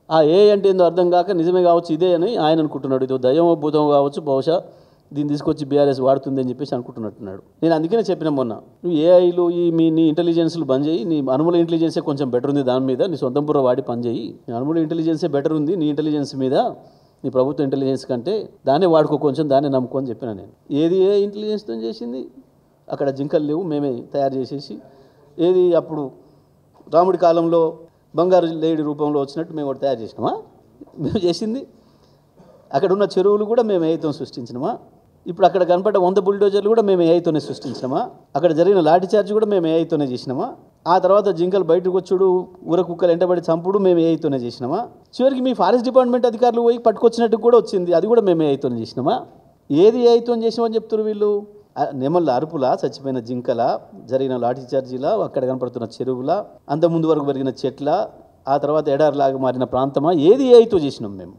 ఆ ఏ అంటే ఏందో అర్థం కాక నిజమే కావచ్చు ఇదే అని ఆయన అనుకుంటున్నాడు. ఇదో దయ్యమో భూతమో కావచ్చు, బహుశా దీన్ని తీసుకొచ్చి బీఆర్ఎస్ వాడుతుంది అని చెప్పేసి అనుకుంటున్నట్టున్నాడు. నేను అందుకనే చెప్పిన మొన్న, నువ్వు ఏఐలు నీ ఇంటెలిజెన్స్లు బంద్ చేయి, నీ అనుమల ఇంటెలిజెన్సే కొంచెం బెటర్ ఉంది దాని మీద, నీ సొంతం బుర్ర వాడి పని చేయి. నీ అనుమల ఇంటెలిజెన్సే బెటర్ ఉంది నీ ఇంటెలిజెన్స్ మీద, నీ ప్రభుత్వ ఇంటెలిజెన్స్ కంటే దాన్నే వాడుకో, కొంచెం దాన్నే నమ్ముకో అని చెప్పిన నేను. ఏది ఏ ఇంటెలిజెన్స్తో చేసింది? అక్కడ జింకలు లేవు, మేమే తయారు చేసేసి, ఏది అప్పుడు రాముడి కాలంలో బంగారు లేడి రూపంలో వచ్చినట్టు మేము ఒకటి తయారు చేసినామా? మేము చేసింది. అక్కడ ఉన్న చెరువులు కూడా మేము ఏఐతో సృష్టించినామా? ఇప్పుడు అక్కడ కనపడ్డ 100 బుల్డోజర్లు కూడా మేము ఏఐతోనే సృష్టించినామా? అక్కడ జరిగిన లాఠీ చార్జ్ కూడా మేము ఏఐతోనే చేసినామా? ఆ తర్వాత జింకలు బయటకు వచ్చుడు, ఊర కుక్కలు ఎంటబడి చంపుడు మేము ఏఐతోనే చేసినామా? చివరికి మీ ఫారెస్ట్ డిపార్ట్మెంట్ అధికారులు పోయి పట్టుకొచ్చినట్టు కూడా వచ్చింది, అది కూడా మేము ఏఐతోనే చేసినామా? ఏది ఏఐతో చేసినామని చెప్తున్నారు వీళ్ళు? నెమళ్ళ అరుపులా, చచ్చిపోయిన జింకల, జరిగిన లాఠీ చార్జీలా, అక్కడ కనపడుతున్న చెరువుల, అంత ముందు వరకు పెరిగిన చెట్ల, ఆ తర్వాత ఎడారిలాగా మారిన ప్రాంతమా? ఏది ఏఐతో చేసినాం మేము?